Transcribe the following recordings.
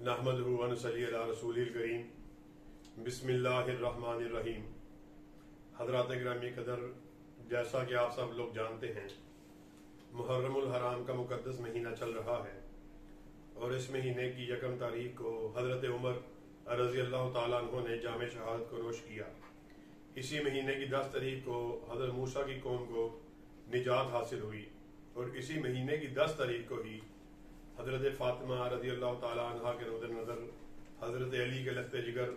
नहमदुहु व नसल्ली अला रसूलिल करीम बिस्मिल्लाहिर्रहमानिर्रहीम। हज़रात गिरामी कदर, जैसा कि आप सब लोग जानते हैं, मुहर्रमुल हराम का मुकद्दस महीना चल रहा है और इस महीने की 1 तारीख को हज़रत उमर रज़ी अल्लाह ताला अन्हु ने जामे शहादत को नोश किया। इसी महीने की 10 तारीख को हज़रत मूसा की कौम को निजात हासिल हुई और इसी महीने की 10 तारीख को ही हज़रत फ़ातिमा रज़ी अल्लाह ताला अन्हा के नज़र हज़रत अली के लख्त जिगर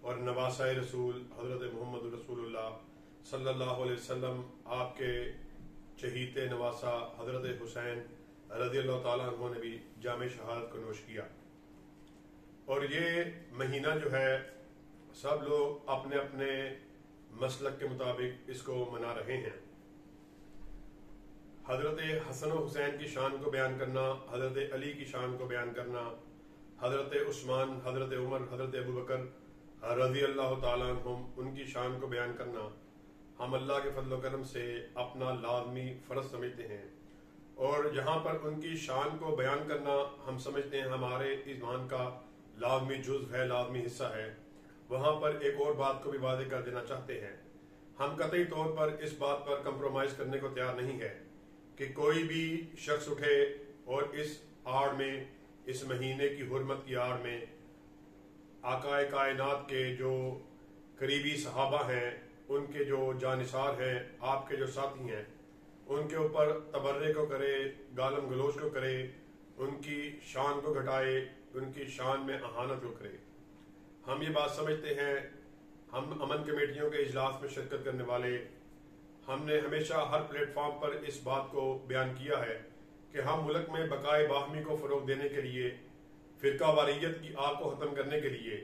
और नवासा रसूल हज़रत मोहम्मद रसूलुल्लाह सल्लल्लाहु अलैहि वसल्लम, आपके चहीते नवासा हज़रत हुसैन रज़ी अल्लाह ताला अन्हु ने भी जामे शहादत को नोश किया। और ये महीना जो है सब लोग अपने अपने मसलक के मुताबिक इसको मना रहे हैं। हज़रत हसन और हुसैन की शान को बयान करना, हज़रत अली की शान को बयान करना, हज़रत उस्मान, हज़रत उमर, हज़रत अबू बकर रज़ी अल्लाह ताला अन्हुम, उनकी शान को बयान करना हम अल्लाह के फजल करम से अपना लाजमी फ़र्ज समझते हैं। और जहाँ पर उनकी शान को बयान करना हम समझते हैं हमारे ईमान का लाजमी जुज़्व है, लाजमी हिस्सा है, वहाँ पर एक और बात को भी वाज़ेह कर देना चाहते हैं। हम कतई तौर पर इस बात पर कंप्रोमाइज़ करने को तैयार नहीं है कि कोई भी शख्स उठे और इस आड़ में, इस महीने की हुर्मत की आड़ में आकाए कायनात के जो करीबी सहाबा हैं, उनके जो जानिसार हैं, आपके जो साथी हैं, उनके ऊपर तबर्रे को करे, गालम गलोच को करे, उनकी शान को घटाए, उनकी शान में अहानत को करे। हम ये बात समझते हैं, हम अमन कमेटियों के इजलास में शिरकत करने वाले, हमने हमेशा हर प्लेटफॉर्म पर इस बात को बयान किया है कि हम मुल्क में बकाए बाहमी को फ़रोग देने के लिए, फ़िरका वारियत की आग को ख़त्म करने के लिए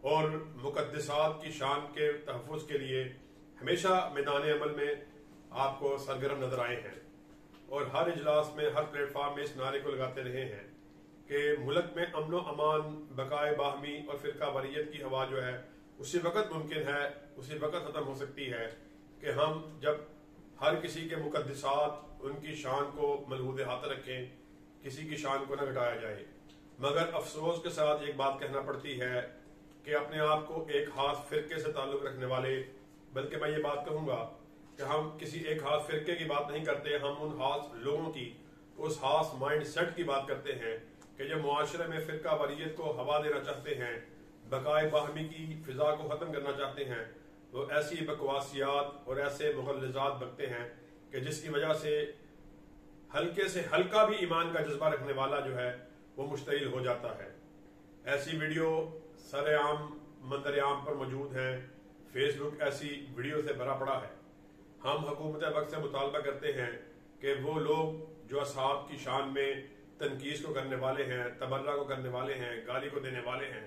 और मुक़द्दसात की शान के तहफ़्फ़ुज़ के लिए हमेशा मैदान अमल में आपको सरगर्म नज़र आए हैं और हर इजलास में, हर प्लेटफॉर्म में इस नारे को लगाते रहे हैं कि मुल्क में अमन व अमान, बकाए बाहमी और फ़िरका वारियत की हवा जो है उसी वक़्त मुमकिन है, उसी वक़्त ख़त्म हो सकती है कि हम जब हर किसी के मुक़द्दसात, उनकी शान को मलहूज़ हाथ रखें, किसी की शान को न घटाया जाए। मगर अफसोस के साथ एक बात कहना पड़ती है कि अपने आप को एक खास फ़िरके से ताल्लुक़ रखने वाले, बल्कि मैं ये बात कहूँगा कि हम किसी एक खास फ़िरके की बात नहीं करते, हम उन खास लोगों की, उस खास माइंड सेट की बात करते हैं कि जो मुआशरे में फ़िरका वारियत को हवा देना चाहते हैं, बकाए बाहमी की फ़िज़ा को ख़त्म करना चाहते हैं, वो ऐसी बकवासियात और ऐसे मुग़ल्लिज़ात बकते हैं कि जिसकी वजह से हल्के से हल्का भी ईमान का जज्बा रखने वाला जो है वो मुश्तइल हो जाता है। ऐसी वीडियो सरेआम मंदरियाम पर मौजूद हैं, फेसबुक ऐसी वीडियो से भरा पड़ा है। हम हुकूमत वक्त से मुतालबा करते हैं कि वो लोग जो असहाब की शान में तनकीस को करने वाले हैं, तबर्रा को करने वाले हैं, गाली को देने वाले हैं,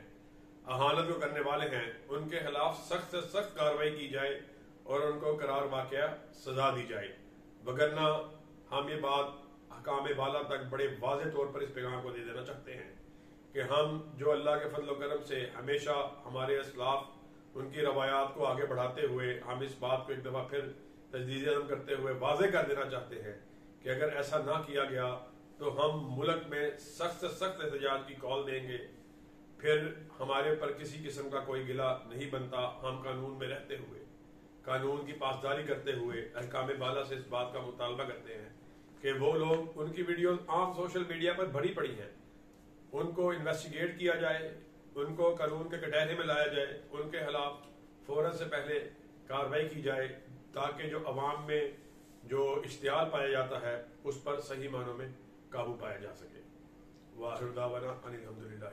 अहानत को करने वाले हैं, उनके खिलाफ सख्त से सख्त कार्रवाई की जाए और उनको करार वाक़या सजा दी जाए। वगरना हम ये बात हकाम बाला तक बड़े वाज़ेह तौर पर इस पैगाम को दे देना चाहते हैं कि हम जो अल्लाह के फजल करम से हमेशा हमारे असलाफ उनकी रवायात को आगे बढ़ाते हुए, हम इस बात को एक दफ़ा फिर तजदीद अज़म करते हुए वाज़ेह कर देना चाहते हैं कि अगर ऐसा ना किया गया तो हम मुल्क में सख्त से सख्त एहतजाज की कॉल देंगे। फिर हमारे ऊपर किसी किस्म का कोई गिला नहीं बनता। हम कानून में रहते हुए, कानून की पासदारी करते हुए अहकाम बाला से इस बात का मुतालबा करते हैं कि वो लोग, उनकी वीडियो आम सोशल मीडिया पर भरी पड़ी हैं, उनको इन्वेस्टिगेट किया जाए, उनको कानून के कटहरे में लाया जाए, उनके खिलाफ फौरन से पहले कार्रवाई की जाए ताकि जो अवाम में जो इश्तियाल पाया जाता है उस पर सही मानों में काबू पाया जा सके। वाहिर दावाना अनिल हम्दुलिल्लाह।